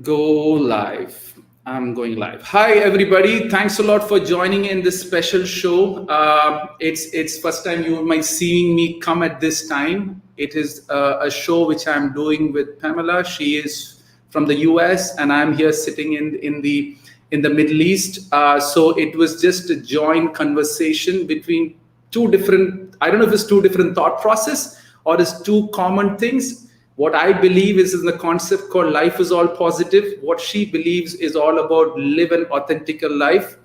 Go live. I'm going live. Hi, everybody. Thanks a lot for joining in this special show. It's first time you might seeing me come at this time. It is a show which I'm doing with Pamela. She is from the US, and I'm here sitting in the Middle East. So it was just a joint conversation between two different. I don't know if it's two different thought process or it's two common things. What I believe is in the concept called life is all positive. What she believes is all about live an authentic life.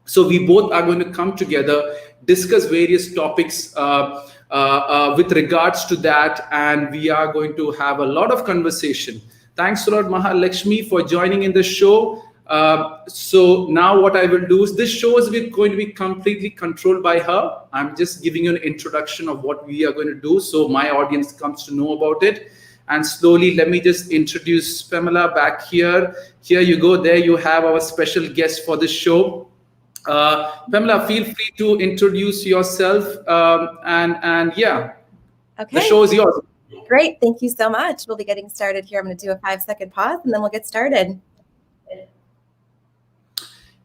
So we both are going to come together, discuss various topics with regards to that, and we are going to have a lot of conversation. Thanks a lot, Mahalakshmi, for joining in the show. So now what I will do is this show is going to be completely controlled by her. I'm just giving you an introduction of what we are going to do so my audience comes to know about it. And slowly, let me just introduce Pamela back here. Here you go. There you have our special guest for this show. Pamela, feel free to introduce yourself. And yeah, the Okay, show is yours. great. Thank you so much. We'll be getting started here. I'm going to do a 5-second pause and then we'll get started.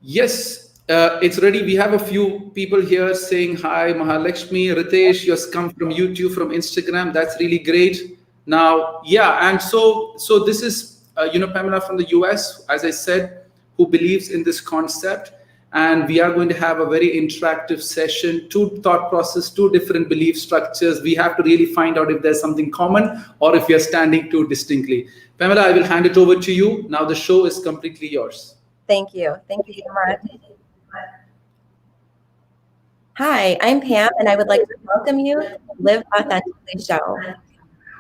Yes, it's ready. We have a few people here saying hi, Mahalakshmi, Ritesh, you come from YouTube, from Instagram. That's really great. Now, yeah, and so this is Pamela from the US, as I said, who believes in this concept, and we are going to have a very interactive session, two thought process, two different belief structures. We have to really find out if there's something common or if we are standing too distinctly. Pamela, I will hand it over to you. Now the show is completely yours. Thank you. Thank you so much. Hi, I'm Pam, and I would like to welcome you to the Live Authentically show.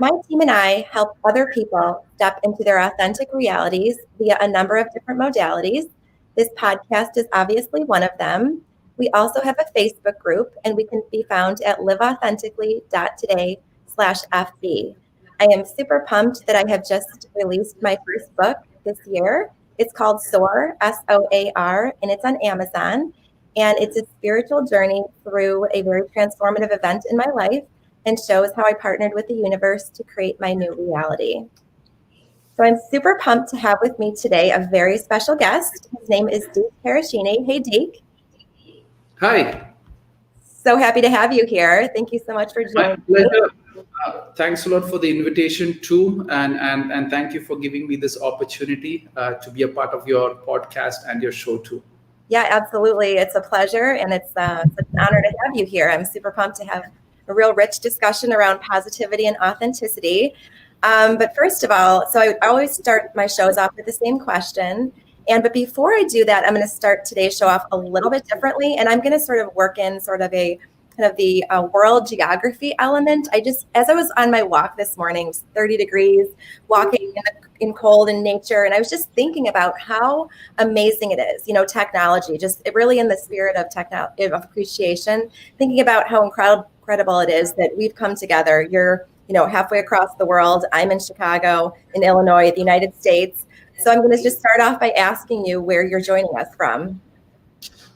My team and I help other people step into their authentic realities via a number of different modalities. This podcast is obviously one of them. We also have a Facebook group, and we can be found at liveauthentically.today/FB. I am super pumped that I have just released my first book this year. It's called SOAR, SOAR, and it's on Amazon. And it's a spiritual journey through a very transformative event in my life and shows how I partnered with the universe to create my new reality. So I'm super pumped to have with me today a very special guest. His name is Deek Parassini. Hey, Deek. Hi. So happy to have you here. Thank you so much for joining me. Thanks a lot for the invitation too, and thank you for giving me this opportunity to be a part of your podcast and your show too. Yeah, absolutely. It's a pleasure, and it's an honor to have you here. I'm super pumped to have a real rich discussion around positivity and authenticity. But first of all, so I always start my shows off with the same question. But before I do that, I'm going to start today's show off a little bit differently. And I'm going to sort of work in sort of a kind of the world geography element. As I was on my walk this morning, it was 30 degrees, walking in cold in nature. And I was just thinking about how amazing it is, technology, just really in the spirit of of appreciation, thinking about how incredible it is that we've come together. You're, halfway across the world. I'm in Chicago, in Illinois, the United States. So I'm going to just start off by asking you where you're joining us from.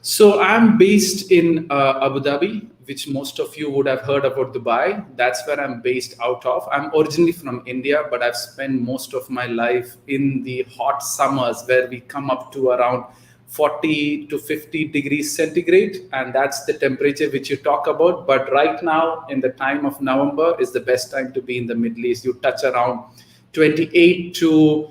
So I'm based in Abu Dhabi, which most of you would have heard about Dubai. That's where I'm based out of. I'm originally from India, but I've spent most of my life in the hot summers where we come up to around 40 to 50 degrees centigrade. And that's the temperature which you talk about. But right now, in the time of November, is the best time to be in the Middle East. You touch around 28 to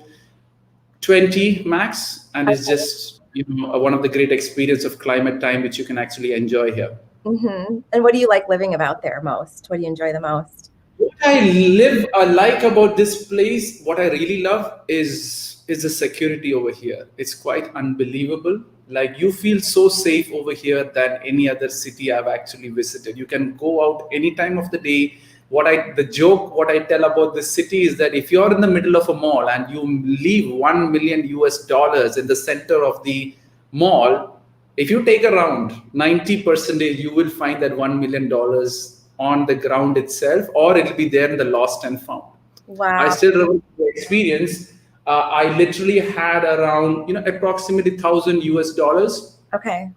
20 max. And it's just one of the great experience of climate time, which you can actually enjoy here. Mm-hmm. And what do you like living about there most? What do you enjoy the most? What I like about this place, what I really love is the security over here. It's quite unbelievable. Like you feel so safe over here than any other city I've actually visited. You can go out any time of the day. What I tell about this city is that if you're in the middle of a mall and you leave $1 million in the center of the mall, if you take around 90%, you will find that $1 million on the ground itself, or it'll be there in the lost and found. Wow. I still remember the experience. I literally had around, approximately $1,000. Okay.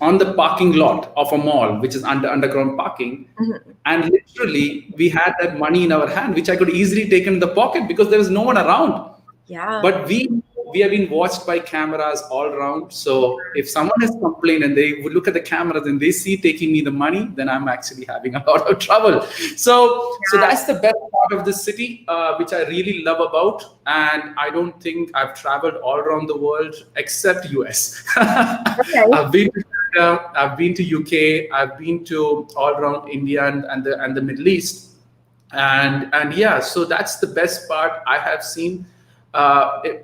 On the parking lot of a mall, which is underground parking. Mm-hmm. And literally we had that money in our hand, which I could easily take in the pocket because there was no one around. Yeah. But we have been watched by cameras all around. So if someone has complained and they would look at the cameras and they see taking me the money, then I'm actually having a lot of trouble. So Yeah. that's the best part of the city, which I really love about. And I don't think I've traveled all around the world except US. Okay. I've been to Canada, I've been to UK, I've been to all around India and the Middle East. And yeah, so that's the best part I have seen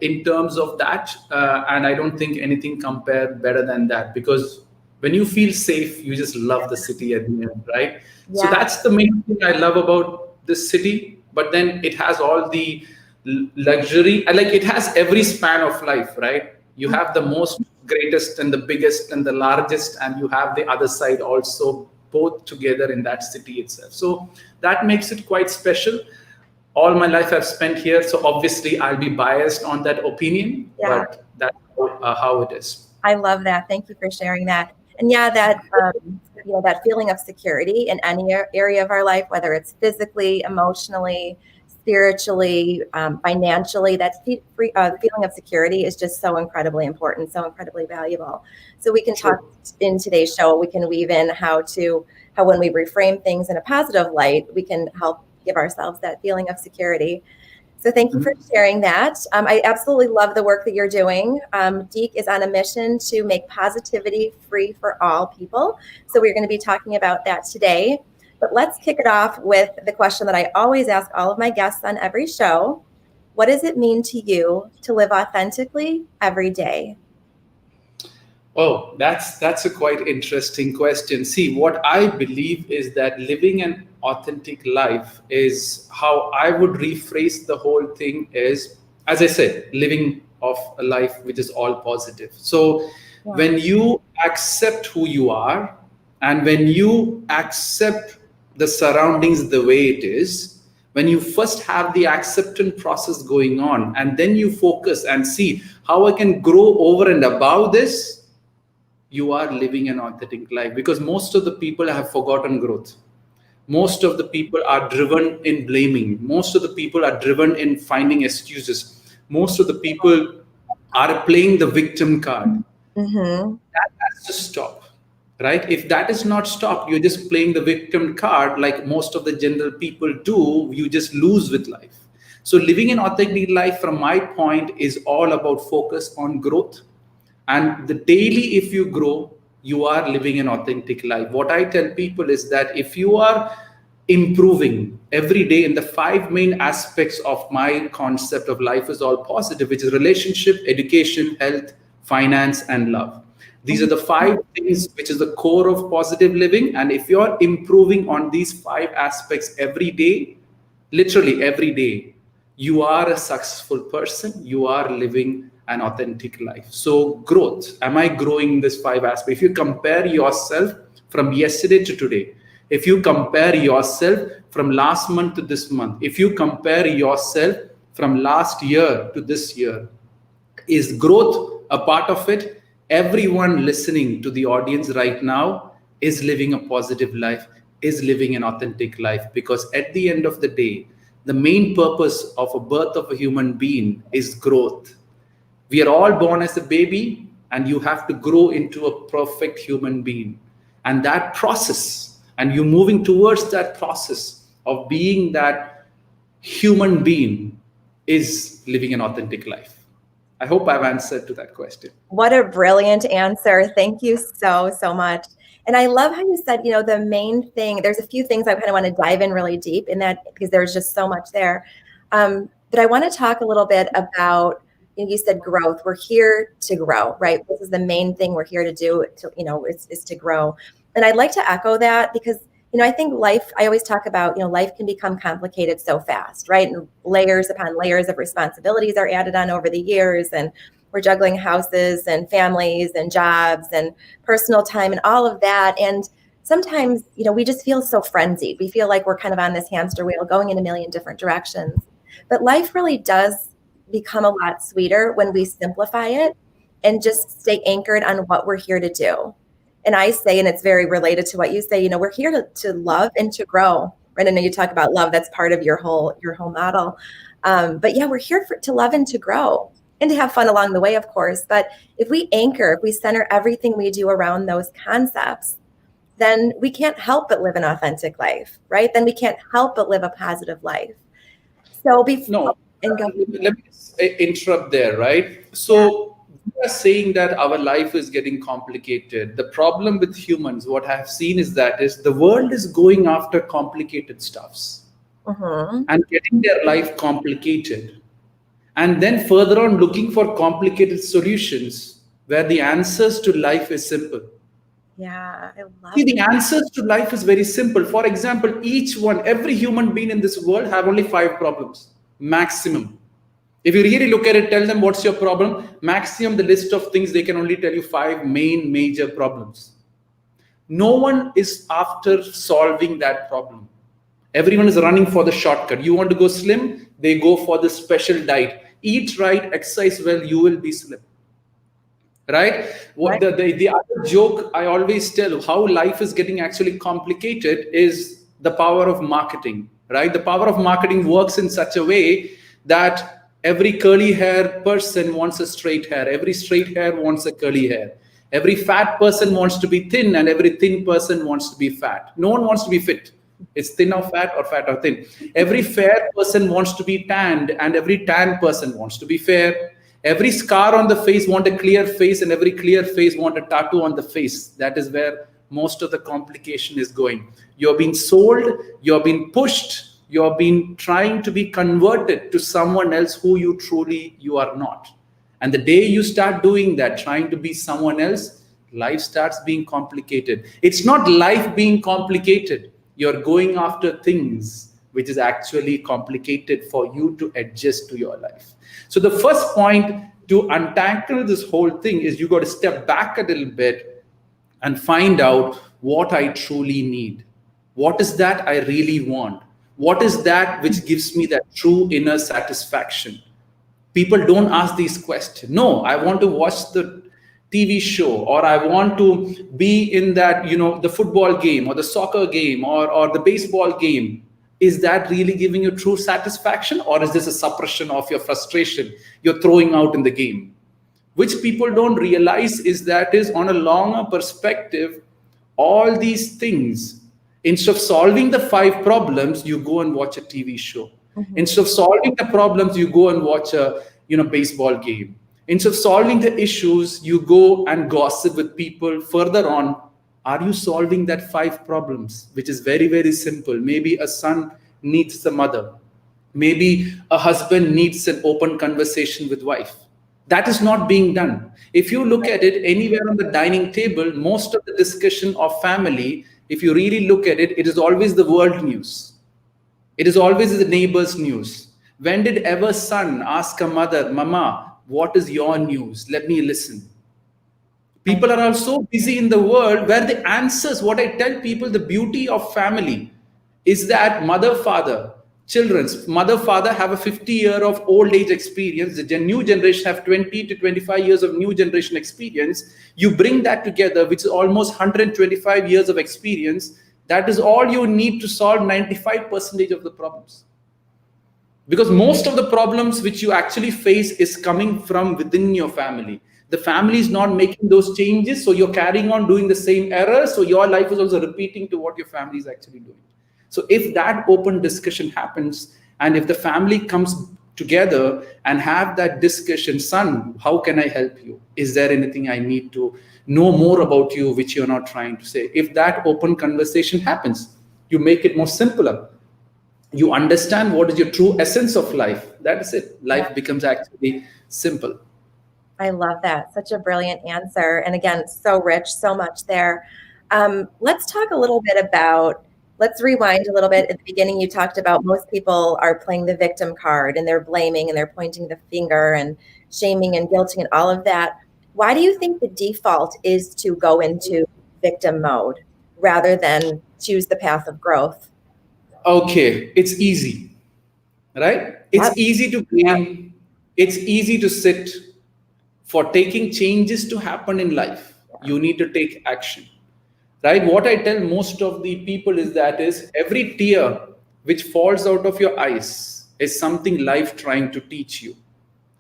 in terms of that. And I don't think anything compared better than that, because when you feel safe, you just love the city at the end, right? So Yeah. that's the main thing I love about this city. But then it has all the luxury, like it has every span of life, right? You have the most greatest and the biggest and the largest, and you have the other side also, both together in that city itself. So that makes it quite special. All my life I've spent here, so obviously I'll be biased on that opinion, Yeah. but that's how it is. I love that. Thank you for sharing that. And yeah, that that feeling of security in any area of our life, whether it's physically, emotionally, spiritually, financially, that feeling of security is just so incredibly important, so incredibly valuable. So we can talk in today's show. We can weave in how when we reframe things in a positive light, we can help give ourselves that feeling of security. So thank you for sharing that. I absolutely love the work that you're doing. Deek is on a mission to make positivity free for all people. So we're going to be talking about that today. But let's kick it off with the question that I always ask all of my guests on every show. What does it mean to you to live authentically every day? Oh, that's a quite interesting question. See, what I believe is that living an authentic life is how I would rephrase the whole thing is, as I said, living of a life which is all positive. So when you accept who you are and when you accept the surroundings the way it is, when you first have the acceptance process going on and then you focus and see how I can grow over and above this, you are living an authentic life, because most of the people have forgotten growth. Most of the people are driven in blaming. Most of the people are driven in finding excuses. Most of the people are playing the victim card. Mm-hmm. That has to stop, right? If that is not stopped, you're just playing the victim card like most of the general people do. You just lose with life. So living an authentic life, from my point, is all about focus on growth. And the daily, if you grow, you are living an authentic life. What I tell people is that if you are improving every day in the five main aspects of my concept of life is all positive, which is relationship, education, health, finance, and love. These are the five things which is the core of positive living. And if you're improving on these five aspects every day, literally every day, you are a successful person. You are living an authentic life. So growth, am I growing in this five aspects? If you compare yourself from yesterday to today, if you compare yourself from last month to this month, if you compare yourself from last year to this year, is growth a part of it? Everyone listening to the audience right now is living a positive life, is living an authentic life, because at the end of the day, the main purpose of a birth of a human being is growth. We are all born as a baby, and you have to grow into a perfect human being. And that process, and you moving towards that process of being that human being, is living an authentic life. I hope I've answered to that question. What a brilliant answer. Thank you so, so much. And I love how you said, the main thing, there's a few things I kind of want to dive in really deep in that, because there's just so much there. But I want to talk a little bit about, you said growth. We're here to grow, right? This is the main thing we're here to do, is to grow. And I'd like to echo that, because I think life, I always talk about, life can become complicated so fast, right? And layers upon layers of responsibilities are added on over the years, and we're juggling houses and families and jobs and personal time and all of that. And sometimes, we just feel so frenzied. We feel like we're kind of on this hamster wheel going in a million different directions. But life really does become a lot sweeter when we simplify it and just stay anchored on what we're here to do. And I say, and it's very related to what you say, we're here to love and to grow. Right? I know you talk about love. That's part of your whole model. But yeah, we're here to love and to grow and to have fun along the way, of course. But if we center everything we do around those concepts, then we can't help but live an authentic life, right? Then we can't help but live a positive life. So No, and go. let me just interrupt there, right? So we are saying that our life is getting complicated. The problem with humans, what I have seen is the world is going after complicated stuffs and getting their life complicated. And then further on looking for complicated solutions where the answers to life is simple. Yeah, I love See, the answers to life is very simple. For example, every human being in this world have only 5 problems, maximum. If you really look at it, tell them what's your problem, maximum the list of things, they can only tell you 5 main major problems. No one is after solving that problem. Everyone is running for the shortcut. You want to go slim, they go for the special diet. Eat right, exercise well, you will be slim. Right? What the other joke I always tell how life is getting actually complicated is the power of marketing. Right? The power of marketing works in such a way that every curly hair person wants a straight hair. Every straight hair wants a curly hair. Every fat person wants to be thin, and every thin person wants to be fat. No one wants to be fit. It's thin or fat or thin. Every fair person wants to be tanned, and every tan person wants to be fair. Every scar on the face want a clear face, and every clear face want a tattoo on the face. That is where most of the complication is going. You're being sold, you're being pushed, you're being trying to be converted to someone else who you are not. And the day you start doing that, trying to be someone else, life starts being complicated. It's not life being complicated. You're going after things which is actually complicated for you to adjust to your life. So the first point to untangle this whole thing is you got to step back a little bit and find out what I truly need. What is that I really want? What is that which gives me that true inner satisfaction? People don't ask these questions. No, I want to watch the TV show, or I want to be in that, the football game or the soccer game or the baseball game. Is that really giving you true satisfaction, or is this a suppression of your frustration you're throwing out in the game? Which people don't realize is that is on a longer perspective, all these things, instead of solving the 5 problems, you go and watch a TV show. Instead of solving the problems, you go and watch a baseball game. Instead of solving the issues, you go and gossip with people further on. Are you solving that 5 problems, which is very, very simple? Maybe a son needs the mother. Maybe a husband needs an open conversation with wife. That is not being done. If you look at it anywhere on the dining table, most of the discussion of family, if you really look at it, it is always the world news. It is always the neighbor's news. When did ever son ask a mother, Mama, what is your news? Let me listen. People are also busy in the world where the answers, what I tell people, the beauty of family is that mother, father, children's mother, father have a 50-year of old age experience. The new generation have 20 to 25 years of new generation experience. You bring that together, which is almost 125 years of experience. That is all you need to solve 95% of the problems. Because most of the problems which you actually face is coming from within your family. The family is not making those changes, so you're carrying on doing the same errors. So your life is also repeating to what your family is actually doing. So if that open discussion happens, and if the family comes together and have that discussion, son, how can I help you? Is there anything I need to know more about you which you're not trying to say? If that open conversation happens, you make it more simpler. You understand what is your true essence of life. That is it. Life becomes actually simple. I love that. Such a brilliant answer. And again, so rich, so much there. Let's talk a little bit about, let's rewind a little bit. At the beginning, you talked about most people are playing the victim card and they're blaming and they're pointing the finger and shaming and guilting and all of that. Why do you think the default is to go into victim mode rather than choose the path of growth? Okay, it's easy, right? It's easy to blame. It's easy to sit. For taking changes to happen in life, you need to take action, right? What I tell most of the people is every tear which falls out of your eyes is something life trying to teach you.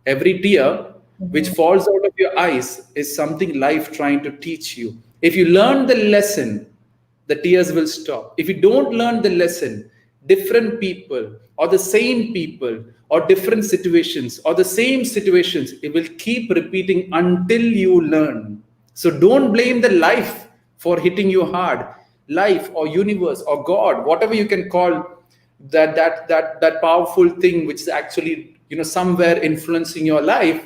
Every tear which falls out of your eyes is something life trying to teach you. If you learn the lesson, the tears will stop. If you don't learn the lesson, different people or the same people or different situations or the same situations, it will keep repeating until you learn. So don't blame the life for hitting you hard. Life or universe or God, whatever you can call that powerful thing which is actually somewhere influencing your life.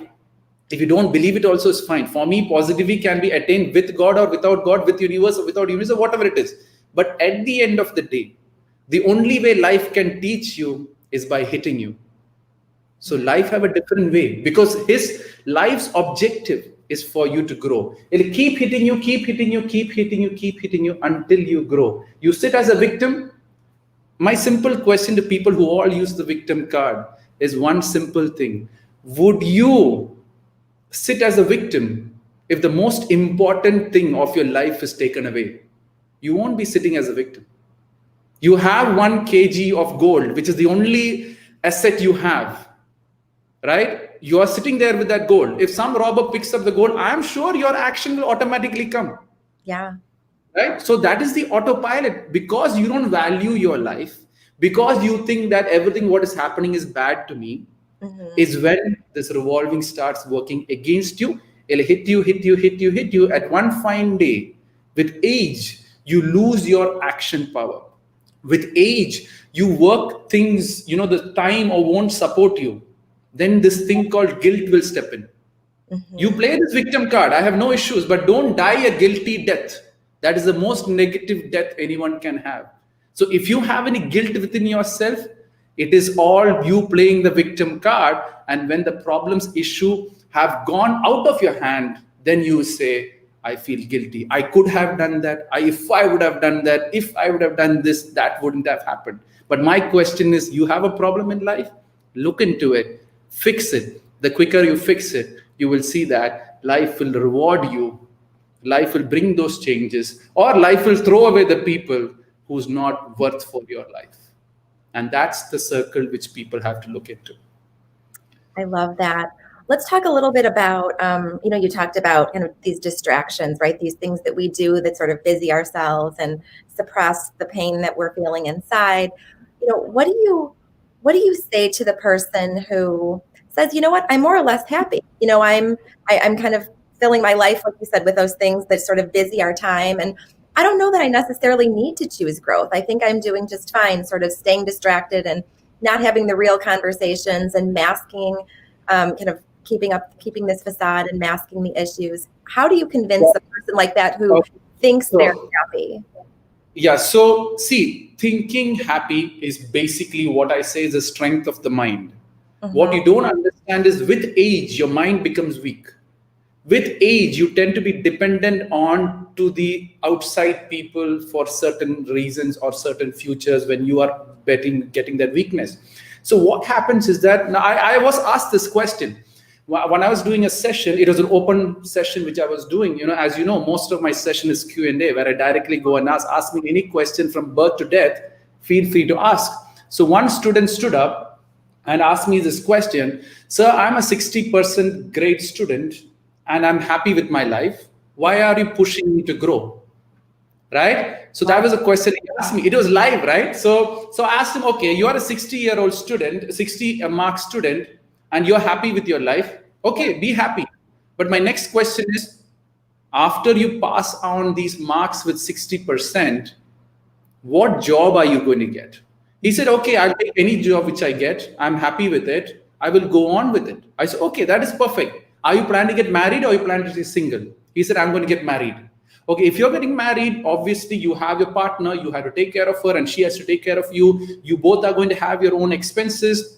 If you don't believe it also is fine. For me, positivity can be attained with God or without God, with universe or without universe, or whatever it is. But at the end of the day, the only way life can teach you is by hitting you. So life have a different way, because his life's objective is for you to grow. It'll keep hitting you, keep hitting you, keep hitting you, keep hitting you until you grow. You sit as a victim. My simple question to people who all use the victim card is one simple thing. Would you sit as a victim if the most important thing of your life is taken away? You won't be sitting as a victim. You have 1 kg of gold, which is the only asset you have, right? You are sitting there with that gold. If some robber picks up the gold, I am sure your action will automatically come. Yeah. Right? So that is the autopilot, because you don't value your life, because you think that everything what is happening is bad to me, is when this revolving starts working against you. It'll hit you, hit you, hit you, hit you. At one fine day, with age, you lose your action power. With age, you work things, the time or won't support you. Then this thing called guilt will step in. You play this victim card, I have no issues, but don't die a guilty death. That is the most negative death anyone can have. So if you have any guilt within yourself, it is all you playing the victim card. And when the problems issue have gone out of your hand, then you say, I feel guilty. I could have done that. If I would have done that, if I would have done this, that wouldn't have happened. But my question is, you have a problem in life? Look into it, fix it. The quicker you fix it, you will see that life will reward you. Life will bring those changes, or life will throw away the people who's not worth for your life. And that's the circle which people have to look into. I love that. Let's talk a little bit about, you talked about kind of these distractions, right? These things that we do that sort of busy ourselves and suppress the pain that we're feeling inside. What do you say to the person who says, you know what, I'm more or less happy. I'm kind of filling my life, like you said, with those things that sort of busy our time. And I don't know that I necessarily need to choose growth. I think I'm doing just fine, sort of staying distracted and not having the real conversations and masking, kind of keeping this facade and masking the issues. How do you convince a person like that who thinks they're happy? Yeah, so see, thinking happy is basically what I say is the strength of the mind. What you don't understand is with age, your mind becomes weak. With age, you tend to be dependent on to the outside people for certain reasons or certain futures when you are getting that weakness. So what happens is that now I was asked this question when I was doing a session. It was an open session which I was doing. As you know, most of my session is Q&A, where I directly go and ask me any question from birth to death. Feel free to ask. So one student stood up and asked me this question: Sir, I'm a 60% grade student and I'm happy with my life. Why are you pushing me to grow? Right? So that was a question he asked me. It was live, right? So I asked him, okay, you are a 60-year-old student, 60 mark student, and you're happy with your life. Okay, be happy. But my next question is, after you pass on these marks with 60%, what job are you going to get? He said, okay, I'll take any job which I get. I'm happy with it. I will go on with it. I said, okay, that is perfect. Are you planning to get married or are you planning to stay single? He said, I'm going to get married. Okay, if you're getting married, obviously you have your partner, you have to take care of her and she has to take care of you. You both are going to have your own expenses.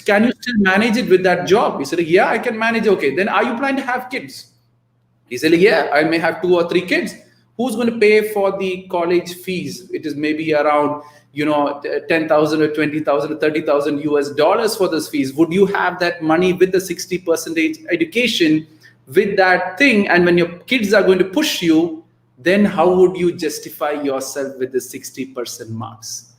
Can you still manage it with that job? He said, yeah, I can manage. Okay, then are you planning to have kids? He said, yeah, I may have 2 or 3 kids. Who's going to pay for the college fees? It is maybe around, 10,000 or 20,000 or 30,000 US dollars for those fees. Would you have that money with the 60% education with that thing? And when your kids are going to push you, then how would you justify yourself with the 60% marks?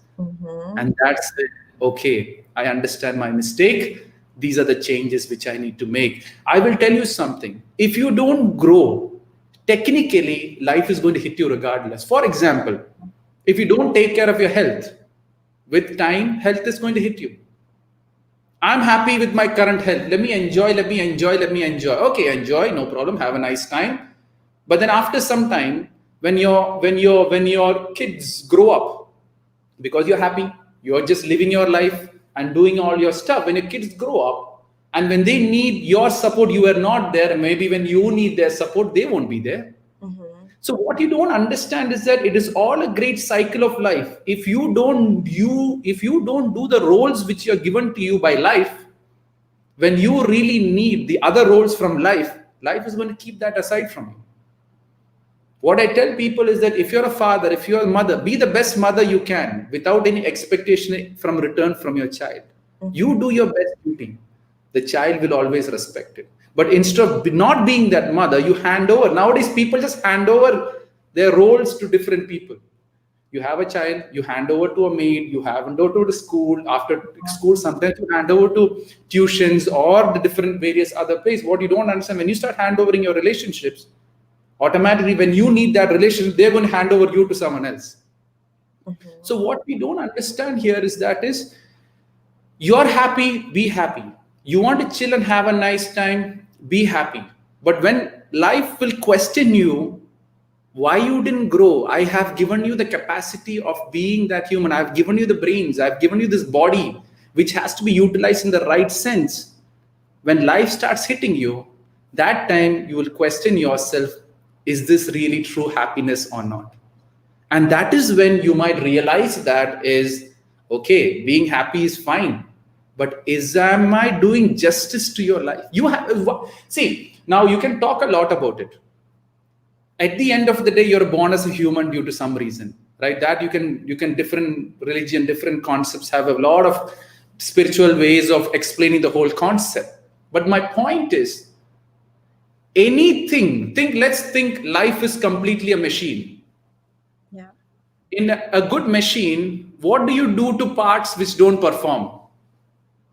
And that's it. okay, I understand my mistake. These are the changes which I need to make. I will tell you something. If you don't grow, technically, life is going to hit you regardless. For example, if you don't take care of your health, with time, health is going to hit you. I'm happy with my current health. Let me enjoy, let me enjoy, let me enjoy. Okay, enjoy, no problem, have a nice time. But then after some time, when your kids grow up, because you're happy, you're just living your life and doing all your stuff. When your kids grow up and when they need your support, you are not there. Maybe when you need their support, they won't be there. So what you don't understand is that it is all a great cycle of life. If you don't do the roles which are given to you by life, when you really need the other roles from life, life is going to keep that aside from you. What I tell people is that if you're a father, if you're a mother, be the best mother you can without any expectation from return from your child. You do your best duty. The child will always respect it. But instead of not being that mother, you hand over. Nowadays, people just hand over their roles to different people. You have a child, you hand over to a maid, you hand over to school. After school, sometimes you hand over to tuitions or the different various other places. What you don't understand, when you start hand overing your relationships, automatically when you need that relationship, they're going to hand over you to someone else. So what we don't understand here is you're happy, be happy. You want to chill and have a nice time, be happy. But when life will question you, why you didn't grow? I have given you the capacity of being that human. I've given you the brains. I've given you this body, which has to be utilized in the right sense. When life starts hitting you, that time you will question yourself, is this really true happiness or not? And that is when you might realize that is, okay, being happy is fine, but am I doing justice to your life? You have, see, now you can talk a lot about it. At the end of the day, you're born as a human due to some reason, right? That you can different religion, different concepts have a lot of spiritual ways of explaining the whole concept. But my point is, let's think life is completely a machine. Yeah. In a good machine, what do you do to parts which don't perform?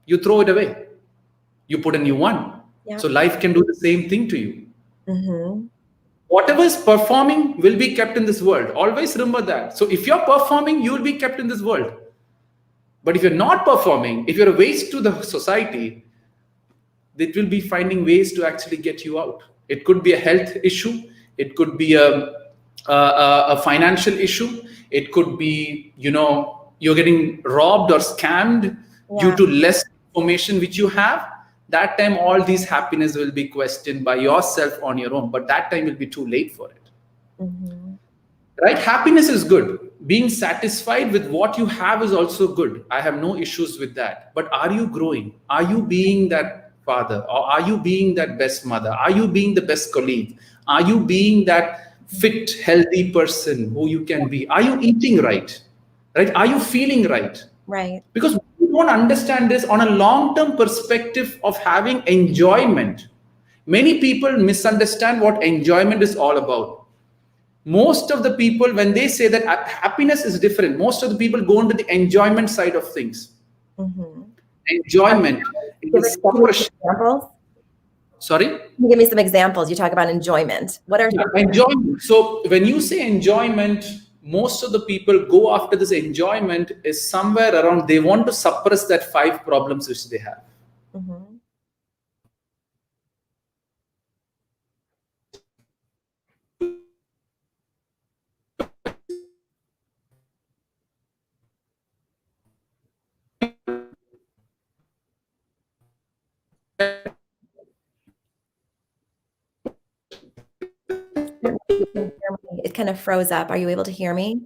You throw it away. You put a new one. Yeah. So life can do the same thing to you. Mm-hmm. Whatever is performing will be kept in this world. Always remember that. So if you're performing, you will be kept in this world. But if you're not performing, if you're a waste to the society, it will be finding ways to actually get you out. It could be a health issue. It could be a financial issue. It could be, you're getting robbed or scammed due to less information which you have. That time, all these happiness will be questioned by yourself on your own. But that time will be too late for it. Mm-hmm. Right? Happiness is good. Being satisfied with what you have is also good. I have no issues with that. But are you growing? Are you being that father? Or are you being that best mother? Are you being the best colleague? Are you being that fit, healthy person who you can be? Are you eating right? Right? Are you feeling right? Right. Because we don't understand this on a long-term perspective of having enjoyment. Many people misunderstand what enjoyment is all about. Most of the people, when they say that happiness is different, most of the people go into the enjoyment side of things. Mm-hmm. Enjoyment is Examples? sorry. Can you give me some examples? You talk about enjoyment. What are Enjoyment? So when you say enjoyment, most of the people go after this enjoyment is somewhere around they want to suppress that 5 problems which they have. Mm-hmm. It kind of froze up. Are you able to hear me?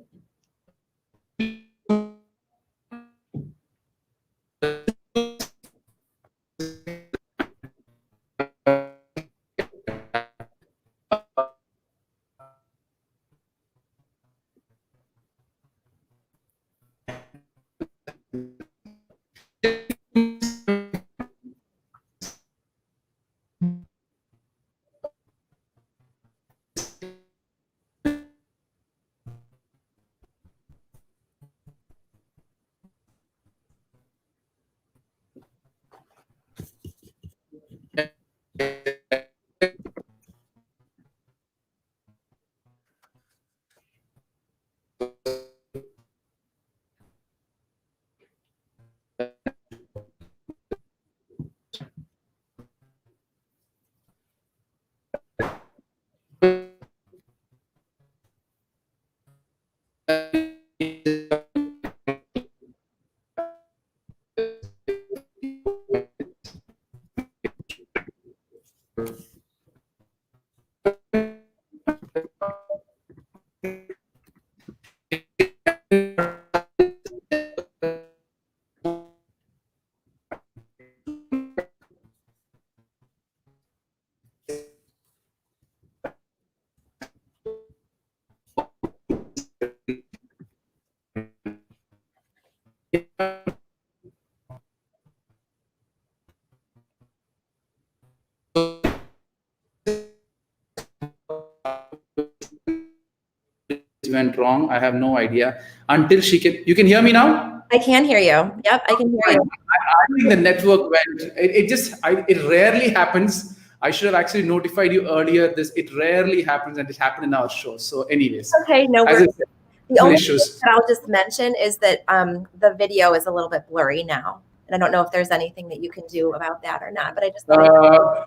went wrong. I have no idea until she can. You can hear me now? I can hear you. Yep, I can hear Fine. you. I think the network went. It rarely happens. I should have actually notified you earlier. It rarely happens, and it happened in our show. So, anyways, Okay, no as I worries. said, The only thing issues. that I'll just mention is that the video is a little bit blurry now, and I don't know if there's anything that you can do about that or not. But I just wanted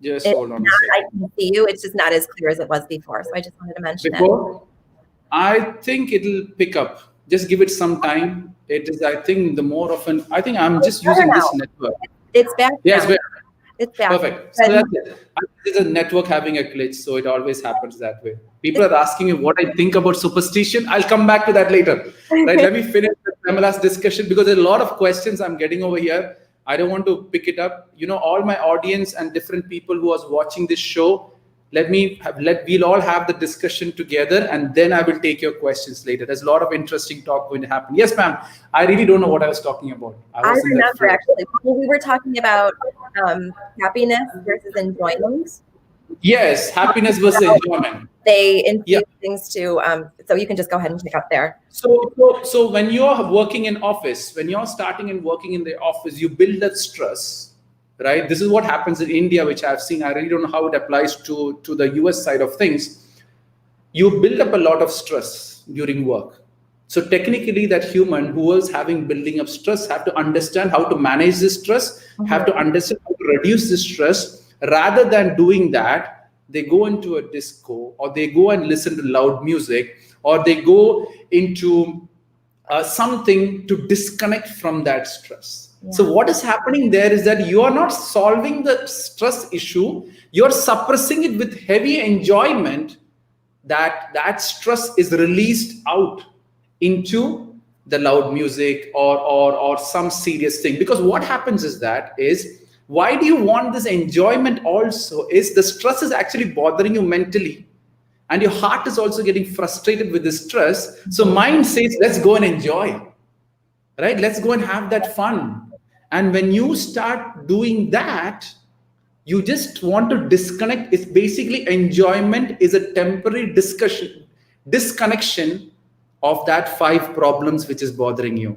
Just it's hold on a not, I second. can see you. It's just not as clear as it was before. So I just wanted to mention that. Before, I think it'll pick up. Just give it some time. It is, I think, the more often. I think I'm just better using now. this network. It's back Yeah, now. it's better. It's back. Perfect. So that's it. I think it's a network having a glitch, so it always happens that way. People are asking me what I think about superstition. I'll come back to that later. Right? Let me finish with Pamela's discussion because there's a lot of questions I'm getting over here. I don't want to pick it up. You know, all my audience and different people who are watching this show, we'll all have the discussion together, and then I will take your questions later. There's a lot of interesting talk going to happen. Yes, ma'am. I really don't know what I was talking about. I remember actually. We were talking about happiness versus enjoyment. Yes, happiness versus enjoyment. They infuse things to. So you can just go ahead and pick up there. So when you're working in office, when you're starting and working in the office, you build that stress. Right? This is what happens in India, which I've seen. I really don't know how it applies to the US side of things. You build up a lot of stress during work. So technically that human who is building up stress have to understand how to manage this stress, have to understand how to reduce this stress. Rather than doing that, they go into a disco, or they go and listen to loud music, or they go into something to disconnect from that stress. Yeah. So what is happening there is that you are not solving the stress issue. You're suppressing it with heavy enjoyment. That stress is released out into the loud music or some serious thing. Because what happens is why do you want this enjoyment also is the stress is actually bothering you mentally. And your heart is also getting frustrated with the stress. So mind says, let's go and enjoy. Right? Let's go and have that fun. And when you start doing that, you just want to disconnect. It's basically enjoyment is a temporary disconnection of that 5 problems which is bothering you.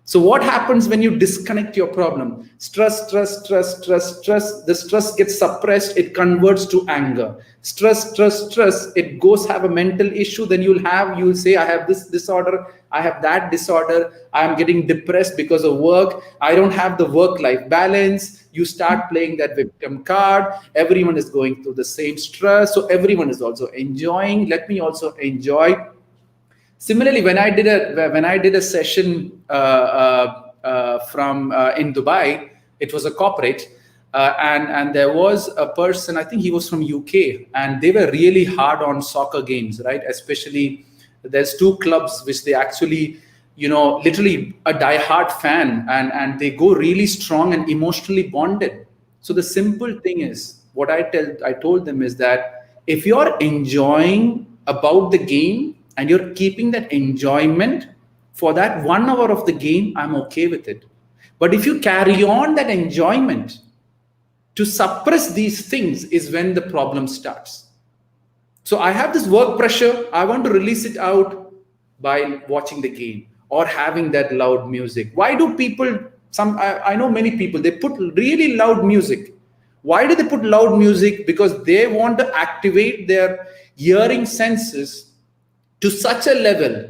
So what happens when you disconnect your problem? Stress. The stress gets suppressed. It converts to anger. Stress. It goes have a mental issue. Then you'll say, I have this disorder. I have that disorder. I'm getting depressed because of work. I don't have the work-life balance. You start playing that victim card. Everyone is going through the same stress. So everyone is also enjoying. Let me also enjoy. Similarly, when I did a session from in Dubai, it was a corporate, and there was a person. I think he was from UK, and they were really hard on soccer games, right? Especially, there's 2 clubs which they actually, literally a diehard fan, and they go really strong and emotionally bonded. So the simple thing is, what I told them is that if you're enjoying about the game, and you're keeping that enjoyment for that 1 hour of the game, I'm okay with it. But if you carry on that enjoyment, to suppress these things is when the problem starts. So I have this work pressure. I want to release it out by watching the game or having that loud music. Why do people, I know many people, they put really loud music. Why do they put loud music? Because they want to activate their hearing senses to such a level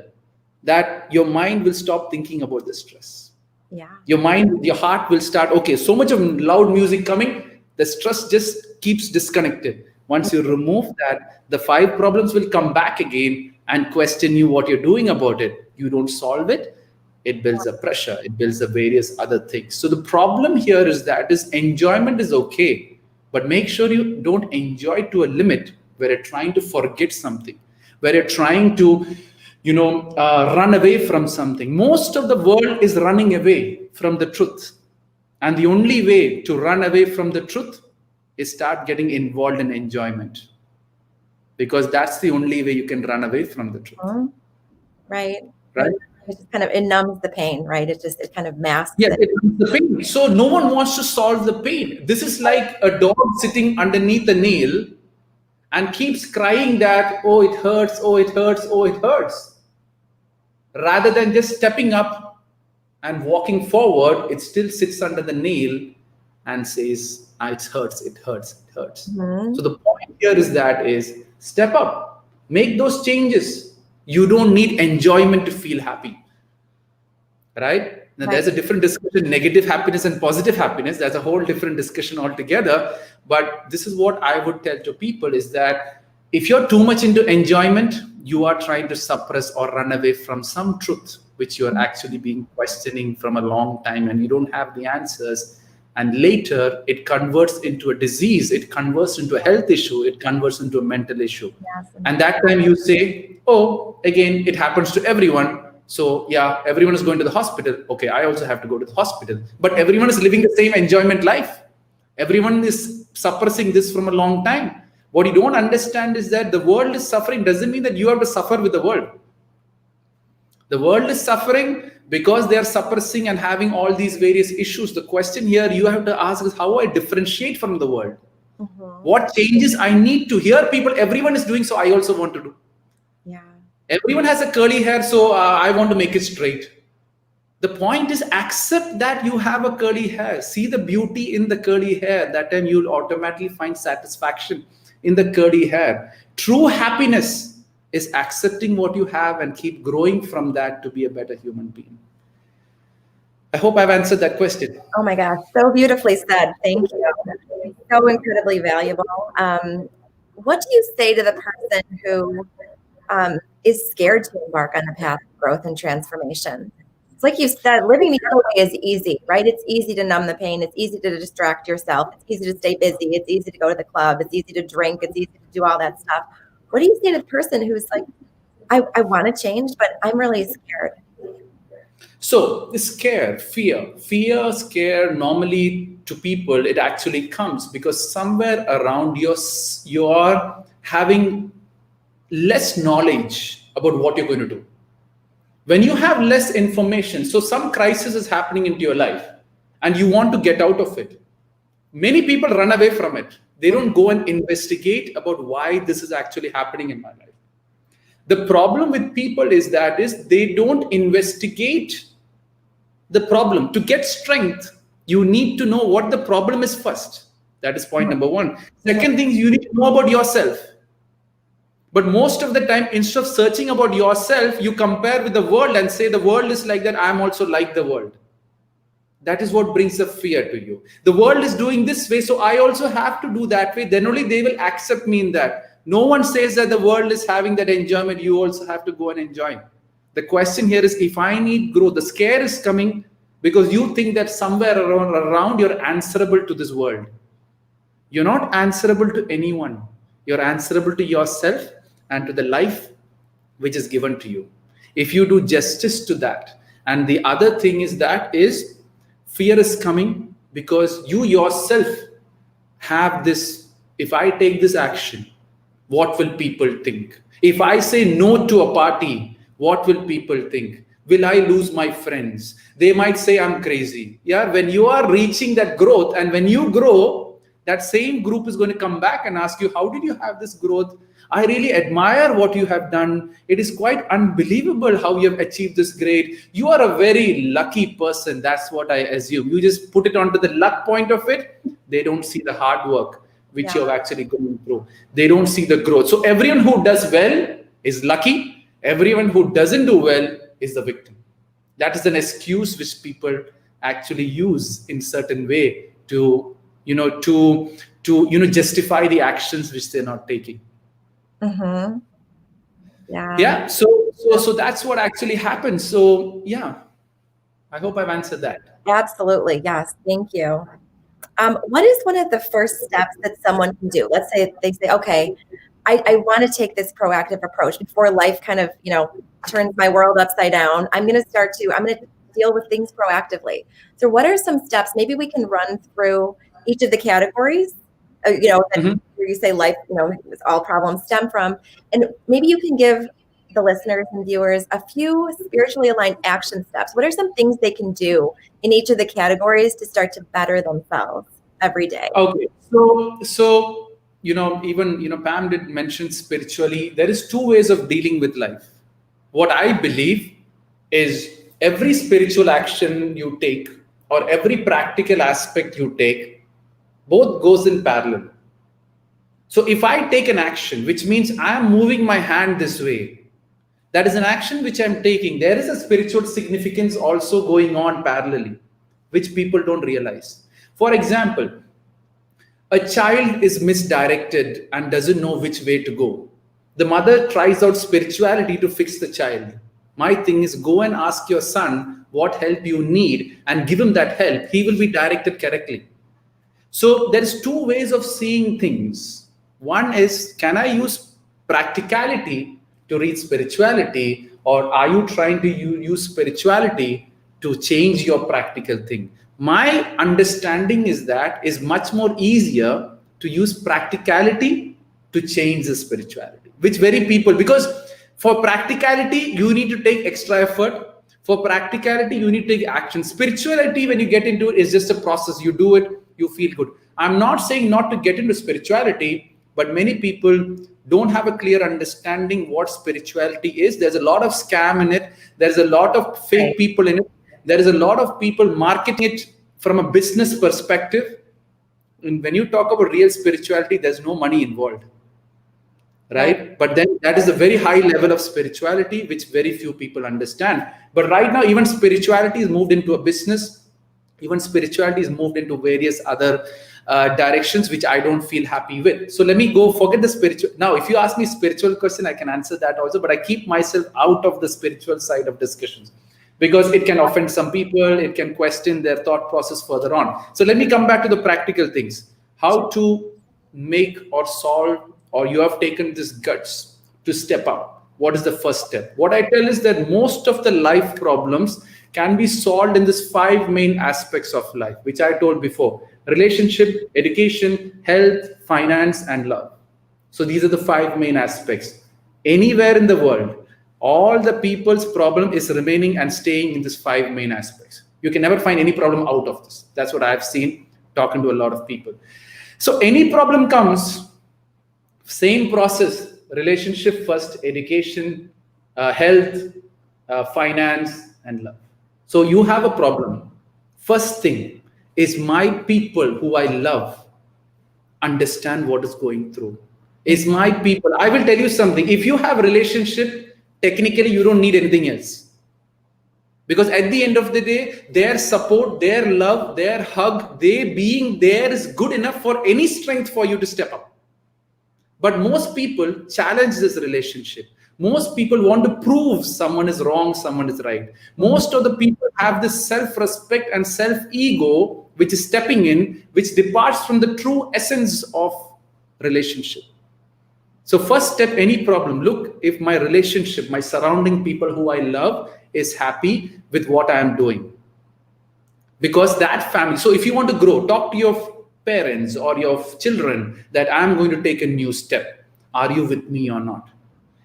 that your mind will stop thinking about the stress. Yeah. Your heart will start, okay, so much of loud music coming, the stress just keeps disconnected. Once you remove that, the 5 problems will come back again and question you what you're doing about it. You don't solve it, it builds up pressure, it builds up various other things. So the problem here is enjoyment is okay, but make sure you don't enjoy to a limit where you're trying to forget something, where you're trying to, run away from something. Most of the world is running away from the truth. And the only way to run away from the truth is start getting involved in enjoyment. Because that's the only way you can run away from the truth. Right. Right. It numbs the pain, right? It kind of masks Yes, it. it numbs the pain. So no one wants to solve the pain. This is like a dog sitting underneath a nail and keeps crying that, oh, it hurts, oh, it hurts, oh, it hurts. Rather than just stepping up and walking forward, it still sits under the nail and says, it hurts, it hurts, it hurts. So the point here is step up, make those changes. You don't need enjoyment to feel happy, right? Now, there's a different discussion, negative happiness and positive happiness. That's a whole different discussion altogether. But this is what I would tell to people is that if you're too much into enjoyment, you are trying to suppress or run away from some truth, which you're actually being questioning from a long time and you don't have the answers. And later it converts into a disease, it converts into a health issue, it converts into a mental issue. Yes. And that time you say, oh, again, it happens to everyone. So yeah, everyone is going to the hospital. Okay, I also have to go to the hospital. But everyone is living the same enjoyment life. Everyone is suppressing this from a long time. What you don't understand is that the world is suffering doesn't mean that you have to suffer with the world. The world is suffering because they are suppressing and having all these various issues. The question here you have to ask is how I differentiate from the world. What changes I need to hear people, everyone is doing, so I also want to do. Yeah. Everyone has a curly hair, so I want to make it straight. The point is accept that you have a curly hair. See the beauty in the curly hair. That time you'll automatically find satisfaction in the curly hair. True happiness is accepting what you have and keep growing from that to be a better human being. I hope I've answered that question. Oh my gosh, so beautifully said. Thank you. So incredibly valuable. What do you say to the person who is scared to embark on the path of growth and transformation? It's like you said, living the other way is easy, right? It's easy to numb the pain. It's easy to distract yourself. It's easy to stay busy. It's easy to go to the club. It's easy to drink. It's easy to do all that stuff. What do you say to the person who's like, I want to change, but I'm really scared? So scare, fear, scare, normally to people, it actually comes because somewhere around you are having less knowledge about what you're going to do. When you have less information, so some crisis is happening into your life and you want to get out of it. Many people run away from it. They don't go and investigate about why this is actually happening in my life. The problem with people is they don't investigate the problem. To get strength, you need to know what the problem is first. That is point number one. Second thing, you need to know about yourself. But most of the time, instead of searching about yourself, you compare with the world and say the world is like that, I'm also like the world. That is what brings the fear to you. The world is doing this way, so I also have to do that way. Then only they will accept me in that. No one says that the world is having that enjoyment, you also have to go and enjoy. The question here is, if I need growth, the scare is coming because you think that somewhere around you're answerable to this world. You're not answerable to anyone. You're answerable to yourself and to the life which is given to you. If you do justice to that. And the other thing is fear is coming because you yourself have this, if I take this action, what will people think? If I say no to a party, what will people think? Will I lose my friends? They might say I'm crazy. Yeah, when you are reaching that growth and when you grow, that same group is going to come back and ask you, how did you have this growth? I really admire what you have done. It is quite unbelievable how you have achieved this great. You are a very lucky person. That's what I assume. You just put it onto the luck point of it. They don't see the hard work which you have actually gone through. They don't see the growth. So everyone who does well is lucky. Everyone who doesn't do well is the victim. That is an excuse which people actually use in certain way to justify the actions which they're not taking. Mm-hmm. Yeah. So that's what actually happens. So yeah, I hope I've answered that. Absolutely. Yes. Thank you. What is one of the first steps that someone can do? Let's say they say, okay, I want to take this proactive approach before life kind of, turns my world upside down. I'm going to deal with things proactively. So what are some steps? Maybe we can run through each of the categories, that where you say life, all problems stem from. And maybe you can give the listeners and viewers a few spiritually aligned action steps. What are some things they can do in each of the categories to start to better themselves every day? Okay, so even Pam did mention spiritually. There is two ways of dealing with life. What I believe is every spiritual action you take or every practical aspect you take, both goes in parallel. So if I take an action, which means I am moving my hand this way, that is an action which I'm taking. There is a spiritual significance also going on parallelly, which people don't realize. For example, a child is misdirected and doesn't know which way to go. The mother tries out spirituality to fix the child. My thing is, go and ask your son what help you need and give him that help. He will be directed correctly. So there's two ways of seeing things. One is, can I use practicality to reach spirituality, or are you trying to use spirituality to change your practical thing? My understanding is that is much more easier to use practicality to change the spirituality, which very people, because for practicality, you need to take extra effort. For practicality, you need to take action. Spirituality, when you get into it, is just a process. You do it, you feel good. I'm not saying not to get into spirituality, but many people don't have a clear understanding what spirituality is. There's a lot of scam in it. There's a lot of fake people in it. There is a lot of people marketing it from a business perspective. And when you talk about real spirituality, there's no money involved, right? But then that is a very high level of spirituality, which very few people understand. But right now, even spirituality is moved into a business. Even spirituality is moved into various other directions, which I don't feel happy with. So let me forget the spiritual. Now, if you ask me a spiritual question, I can answer that also, but I keep myself out of the spiritual side of discussions because it can offend some people. It can question their thought process further on. So let me come back to the practical things. How to make or solve, or you have taken this guts to step up. What is the first step? What I tell is that most of the life problems can be solved in these 5 main aspects of life, which I told before: relationship, education, health, finance, and love. So these are the 5 main aspects. Anywhere in the world, all the people's problem is remaining and staying in these 5 main aspects. You can never find any problem out of this. That's what I've seen talking to a lot of people. So any problem comes, same process: relationship first, education, health, finance, and love. So you have a problem. First thing is, my people who I love understand what is going through. Is my people. I will tell you something. If you have a relationship, technically you don't need anything else. Because at the end of the day, their support, their love, their hug, they being there is good enough for any strength for you to step up. But most people challenge this relationship. Most people want to prove someone is wrong, someone is right. Most of the people have this self-respect and self-ego, which is stepping in, which departs from the true essence of relationship. So first step, any problem, look, if my relationship, my surrounding people who I love is happy with what I am doing. Because that family, so if you want to grow, talk to your parents or your children that I'm going to take a new step. Are you with me or not?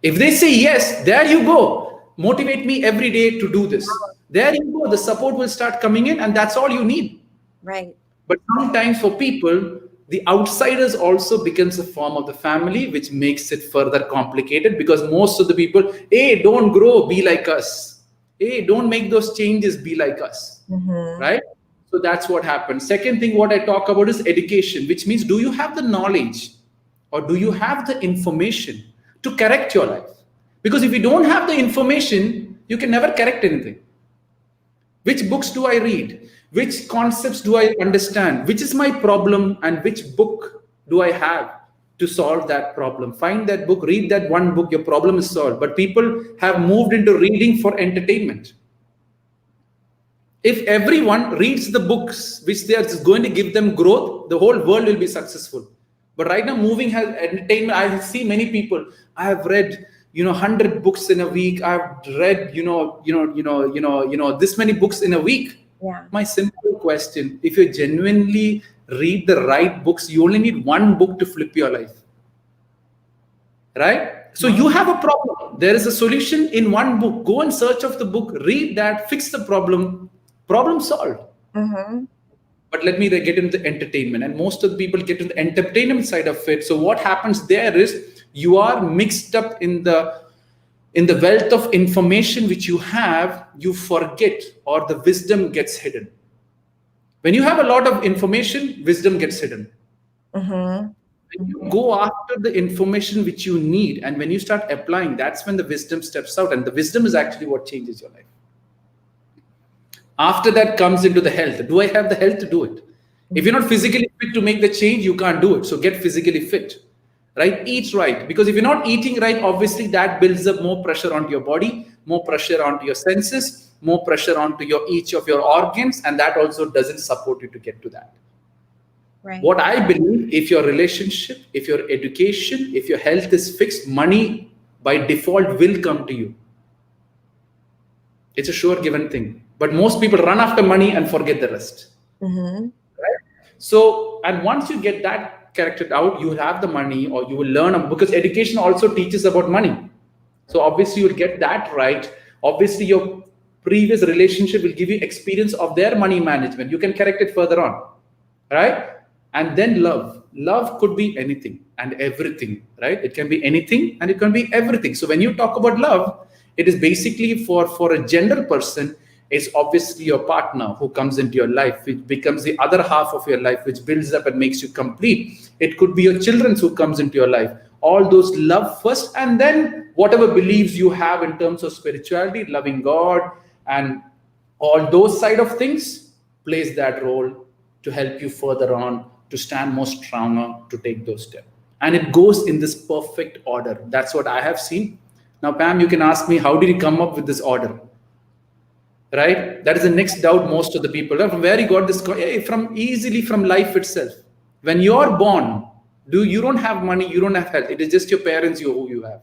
If they say yes, there you go. Motivate me every day to do this. There you go. The support will start coming in, and that's all you need. Right. But sometimes for people, the outsiders also becomes a form of the family, which makes it further complicated because most of the people, hey, don't grow, be like us. Hey, don't make those changes, be like us. Right? So that's what happens. Second thing, what I talk about is education, which means, do you have the knowledge or do you have the information to correct your life? Because if you don't have the information, you can never correct anything. Which books do I read? Which concepts do I understand? Which is my problem and which book do I have to solve that problem? Find that book, read that one book, your problem is solved. But people have moved into reading for entertainment. If everyone reads the books which they are just going to give them growth, the whole world will be successful. But right now, moving has entertainment. I see many people. I have read, 100 books in a week. I've read, this many books in a week. Yeah. My simple question: if you genuinely read the right books, you only need one book to flip your life. Right? So you have a problem. There is a solution in one book. Go and search of the book, read that, fix the problem. Problem solved. Mm-hmm. But let me get into the entertainment, and most of the people get into the entertainment side of it. So what happens there is you are mixed up in the wealth of information which you have, you forget, or the wisdom gets hidden. When you have a lot of information, wisdom gets hidden. Mm-hmm. When you go after the information which you need, and when you start applying, that's when the wisdom steps out, and the wisdom is actually what changes your life. After that comes into the health. Do I have the health to do it? If you're not physically fit to make the change, you can't do it. So get physically fit, right? Eat right. Because if you're not eating right, obviously that builds up more pressure onto your body, more pressure onto your senses, more pressure onto each of your organs. And that also doesn't support you to get to that. Right. What I believe, if your relationship, if your education, if your health is fixed, money by default will come to you. It's a sure given thing. But most people run after money and forget the rest. Mm-hmm. Right? So, and once you get that character out, you will have the money, or you will learn, because education also teaches about money. So obviously you will get that right. Obviously your previous relationship will give you experience of their money management. You can correct it further on, right? And then love. Love could be anything and everything, right? It can be anything and it can be everything. So when you talk about love, it is basically for a gender person, it's obviously your partner who comes into your life, which becomes the other half of your life, which builds up and makes you complete. It could be your children who comes into your life. All those love first, and then whatever beliefs you have in terms of spirituality, loving God, and all those side of things plays that role to help you further on, to stand more stronger, to take those steps. And it goes in this perfect order. That's what I have seen. Now, Pam, you can ask me, how did you come up with this order? Right? That is the next doubt most of the people. From where you got this? From life itself. When you're born, you don't have money, you don't have health. It is just your parents who you have,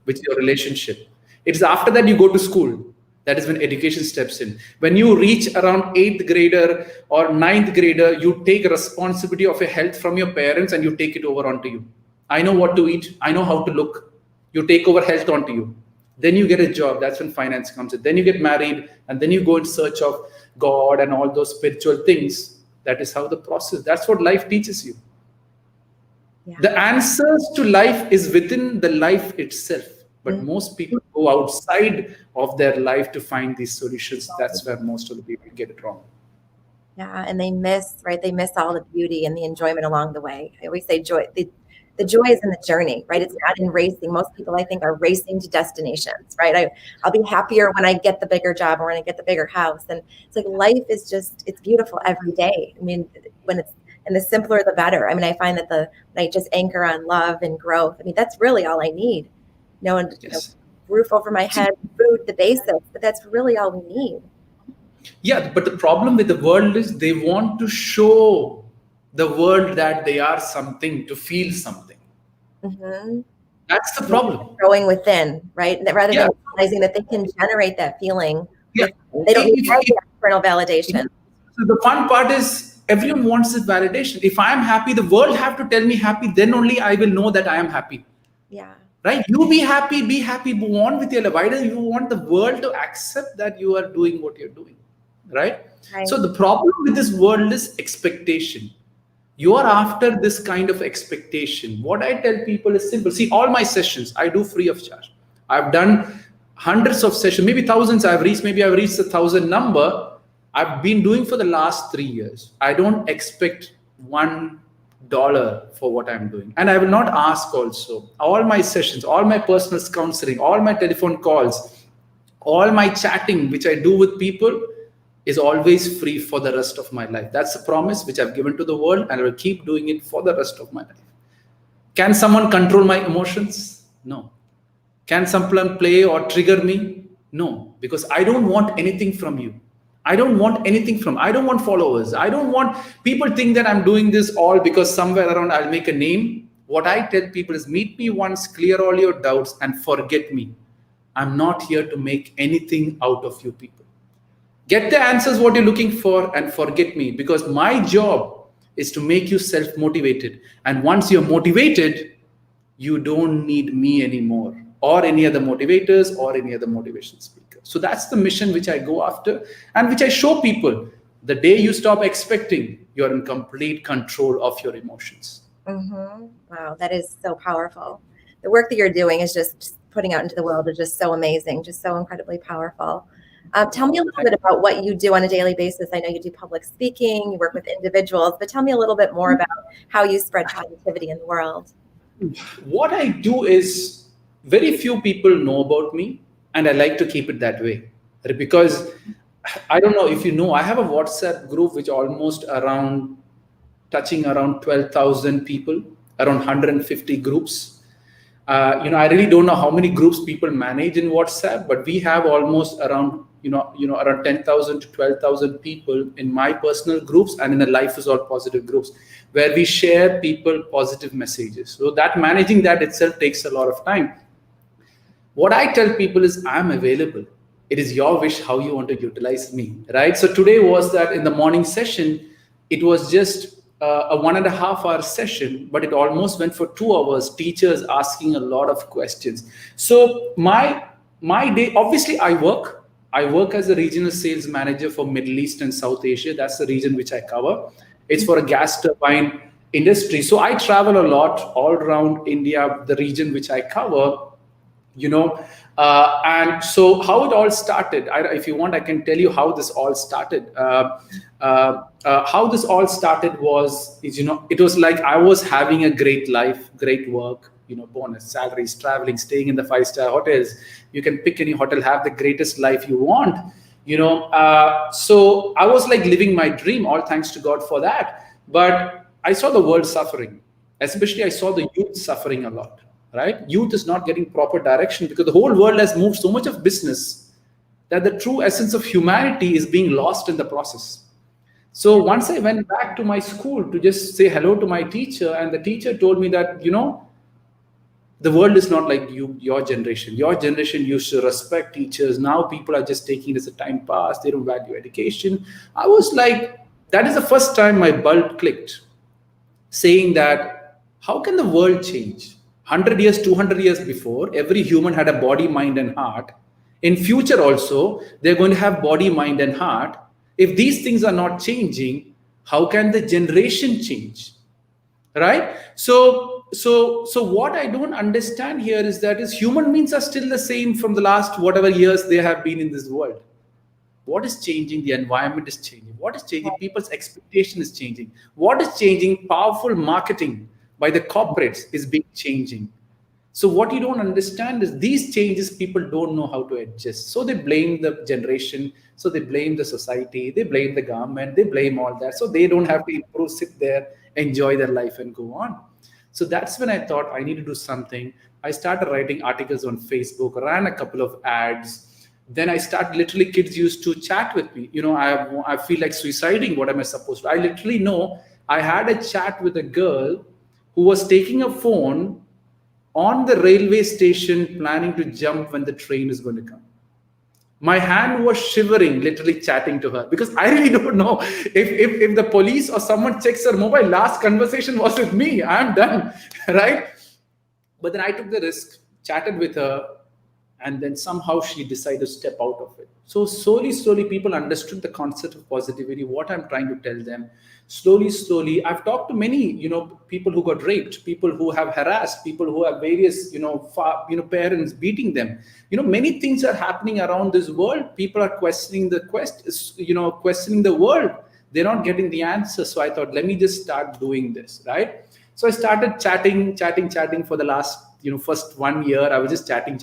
which is your relationship. It's after that you go to school. That is when education steps in. When you reach around 8th grader or 9th grader, you take responsibility of your health from your parents and you take it over onto you. I know what to eat. I know how to look. You take over health onto you. Then you get a job. That's when finance comes in. Then you get married, and then you go in search of God and all those spiritual things. That is how the process. That's what life teaches you. Yeah. The answers to life is within the life itself. But most people go outside of their life to find these solutions. That's where most of the people get it wrong. Yeah, and they miss all the beauty and the enjoyment along the way. I always say joy. The joy is in the journey, right? It's not in racing. Most people, I think, are racing to destinations, right? I'll be happier when I get the bigger job or when I get the bigger house. And it's like life is just, it's beautiful every day. I mean, and the simpler, the better. I mean, I find that when I just anchor on love and growth, I mean, that's really all I need. Roof over my head, food, the basics, but that's really all we need. Yeah, but the problem with the world is they want to show the world that they are something, to feel something. Mm-hmm. That's the problem. Growing within, right? Rather than realizing that they can generate that feeling. Yeah. They don't need external validation. So the fun part is everyone wants this validation. If I'm happy, the world have to tell me happy, then only I will know that I am happy. Yeah. Right? You be happy, move on with your life. Why do you want the world to accept that you are doing what you're doing? Right? So the problem with this world is expectation. You are after this kind of expectation. What I tell people is simple. See, all my sessions, I do free of charge. I've done hundreds of sessions, maybe thousands I've reached, maybe I've reached 1,000 number. I've been doing for the last 3 years. I don't expect $1 for what I'm doing. And I will not ask also. All my sessions, all my personal counseling, all my telephone calls, all my chatting, which I do with people, is always free for the rest of my life. That's a promise which I've given to the world, and I will keep doing it for the rest of my life. Can someone control my emotions? No. Can someone play or trigger me? No, because I don't want anything from you. I don't want anything from, I don't want followers. I don't want people think that I'm doing this all because somewhere around I'll make a name. What I tell people is meet me once, clear all your doubts and forget me. I'm not here to make anything out of you people. Get the answers what you're looking for and forget me, because my job is to make you self-motivated. And once you're motivated, you don't need me anymore or any other motivators or any other motivation speaker. So that's the mission which I go after and which I show people. The day you stop expecting, you're in complete control of your emotions. Mm-hmm. Wow, that is so powerful. The work that you're doing is just putting out into the world is just so amazing, just so incredibly powerful. Tell me a little bit about what you do on a daily basis. I know you do public speaking, you work with individuals, but tell me a little bit more about how you spread positivity in the world. What I do is very few people know about me, and I like to keep it that way. Because I don't know if you know, I have a WhatsApp group which almost around touching around 12,000 people, around 150 groups. I really don't know how many groups people manage in WhatsApp, but we have almost around around 10,000 to 12,000 people in my personal groups and in the Life is All Positive groups, where we share people positive messages. So that managing that itself takes a lot of time. What I tell people is I'm available. It is your wish how you want to utilize me, right? So today was that in the morning session, it was just a 1.5 hour session, but it almost went for 2 hours, teachers asking a lot of questions. So my day, obviously I work as a regional sales manager for Middle East and South Asia. That's the region which I cover. It's for a gas turbine industry. So I travel a lot all around India, the region which I cover, and so how it all started, if you want, I can tell you how this all started. How this all started was, it was like I was having a great life, great work, bonus, salaries, traveling, staying in the 5-star hotels. You can pick any hotel, have the greatest life you want, so I was like living my dream, all thanks to God for that. But I saw the world suffering, especially I saw the youth suffering a lot, right? Youth is not getting proper direction because the whole world has moved so much of business that the true essence of humanity is being lost in the process. So once I went back to my school to just say hello to my teacher, and the teacher told me that, the world is not like your generation. Your generation used to respect teachers. Now people are just taking it as a time pass. They don't value education. I was like, that is the first time my bulb clicked, saying that how can the world change? 100 years, 200 years before, every human had a body, mind, and heart. In future also, they're going to have body, mind, and heart. If these things are not changing, how can the generation change? Right? So what I don't understand here is that human beings are still the same from the last whatever years they have been in this world. What is changing? The environment is changing. What is changing? People's expectation is changing. What is changing? Powerful marketing by the corporates is being changing. So what you don't understand is these changes, people don't know how to adjust. So they blame the generation. So they blame the society. They blame the government. They blame all that. So they don't have to improve, sit there, enjoy their life and go on. So that's when I thought I need to do something. I started writing articles on Facebook, ran a couple of ads. Then I started, literally kids used to chat with me. I feel like suiciding. What am I supposed to? I literally know I had a chat with a girl who was taking a phone on the railway station, planning to jump when the train is going to come. My hand was shivering, literally chatting to her, because I really don't know if the police or someone checks her mobile. Last conversation was with me. I'm done, right? But then I took the risk, chatted with her, and then somehow she decided to step out of it. So slowly, people understood the concept of positivity, what I'm trying to tell them. Slowly, I've talked to many, people who got raped, people who have harassed, people who have various, parents beating them. Many things are happening around this world. People are questioning questioning the world. They're not getting the answer. So I thought, let me just start doing this, right? So I started chatting for the last, first 1 year. I was just chatting.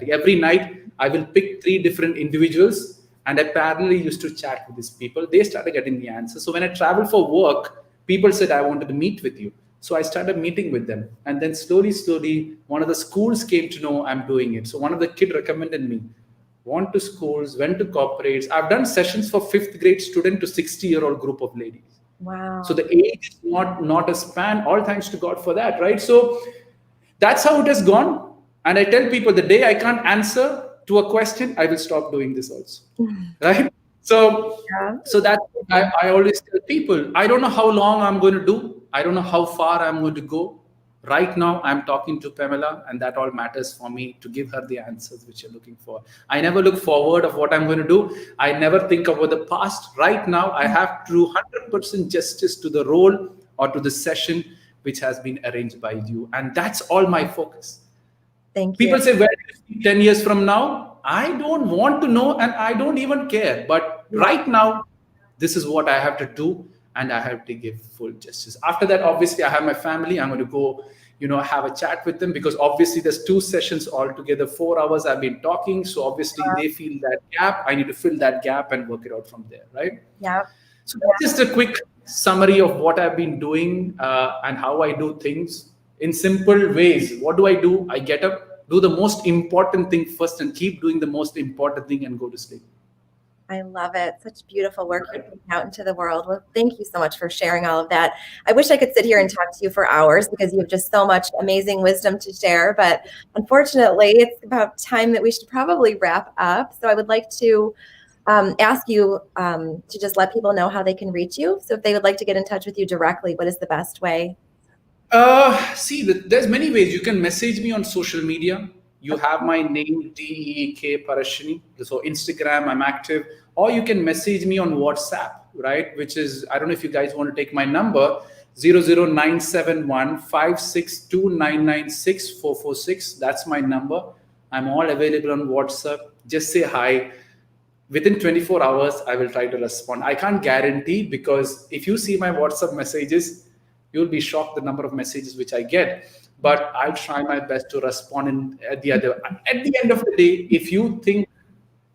Every night, I will pick 3 different individuals, and I parallelly used to chat with these people. They started getting the answer. So when I traveled for work, people said, I wanted to meet with you. So I started meeting with them. And then slowly, one of the schools came to know I'm doing it. So one of the kids recommended me. went to schools, went to corporates. I've done sessions for 5th grade student to 60-year-old group of ladies. Wow. So the age is not a span, all thanks to God for that, right? So that's how it has gone. And I tell people the day I can't answer to a question, I will stop doing this also, right? So that I always tell people, I don't know how long I'm going to do. I don't know how far I'm going to go. Right now, I'm talking to Pamela, and that all matters for me, to give her the answers which you're looking for. I never look forward of what I'm going to do. I never think about the past. Right now, I have to do 100% justice to the role or to the session which has been arranged by you. And that's all my focus. Thank you. People say, where do you see 10 years from now? I don't want to know, and I don't even care. But right now, this is what I have to do, and I have to give full justice. After that, obviously, I have my family. I'm going to go, have a chat with them, because obviously there's 2 sessions altogether, 4 hours I've been talking. So obviously they feel that gap. I need to fill that gap and work it out from there, right? Yeah. So that's just a quick summary of what I've been doing and how I do things in simple ways. What do? I get up, do the most important thing first, and keep doing the most important thing and go to sleep. I love it. Such beautiful work you're putting out into the world. Well, thank you so much for sharing all of that. I wish I could sit here and talk to you for hours, because you have just so much amazing wisdom to share. But unfortunately, it's about time that we should probably wrap up. So I would like to ask you to just let people know how they can reach you. So if they would like to get in touch with you directly, what is the best way? There's many ways. You can message me on social media. You have my name, Deek Parassini. So Instagram, I'm active. Or you can message me on WhatsApp, right? Which is, I don't know if you guys want to take my number, 00971 562 996 446. That's my number. I'm all available on WhatsApp. Just say hi. Within 24 hours, I will try to respond. I can't guarantee, because if you see my WhatsApp messages, you'll be shocked the number of messages which I get. But I'll try my best to respond. At the end of the day, if you think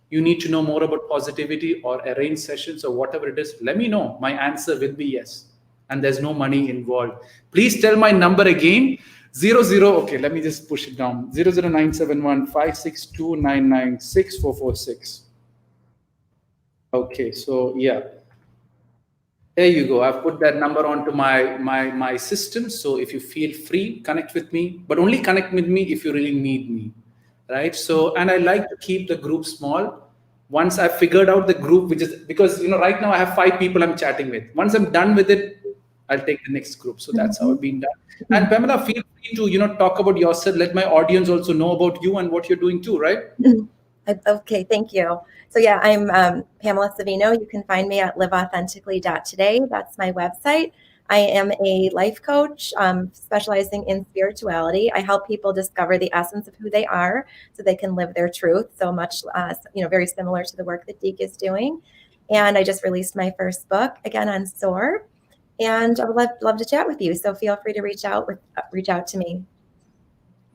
you need to know more about positivity or arrange sessions or whatever it is, let me know. My answer will be yes. And there's no money involved. Please tell my number again. Okay, let me just push it down. 00971 562 996 446. Okay, so yeah. There you go. I've put that number onto my system. So if you feel free, connect with me, but only connect with me if you really need me, right? So, and I like to keep the group small. Once I've figured out the group, which is, because, right now I have 5 people I'm chatting with. Once I'm done with it, I'll take the next group. So that's how it's been done. And Pamela, feel free to, talk about yourself. Let my audience also know about you and what you're doing too, right? Okay, thank you. So yeah, I'm Pamela Savino. You can find me at liveauthentically.today. That's my website. I am a life coach specializing in spirituality. I help people discover the essence of who they are so they can live their truth. So much, very similar to the work that Deek is doing. And I just released my first book, again, on SOAR. And I would love to chat with you. So feel free to reach out to me.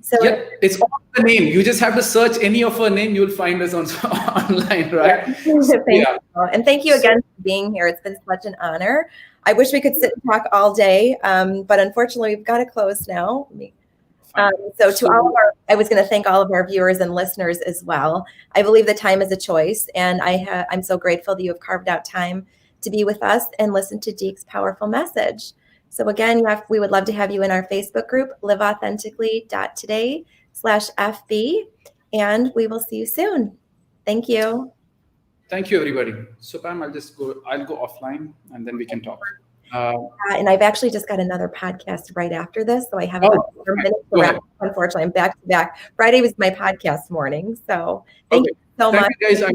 So yeah, it's all the name. You just have to search any of her name. You'll find us on online, right? Thank you. And thank you again for being here. It's been such an honor. I wish we could sit and talk all day, but unfortunately, we've got to close now. So to all of I was going to thank all of our viewers and listeners as well. I believe that time is a choice, and I'm so grateful that you have carved out time to be with us and listen to Deek's powerful message. So again, we would love to have you in our Facebook group, liveauthentically.today/FB, and we will see you soon. Thank you. Thank you, everybody. So Pam, I'll go offline and then we can talk. And I've actually just got another podcast right after this, so I have about 4 minutes to wrap. Unfortunately, I'm back to back. Friday was my podcast morning, so thank you so much. Thank you, guys.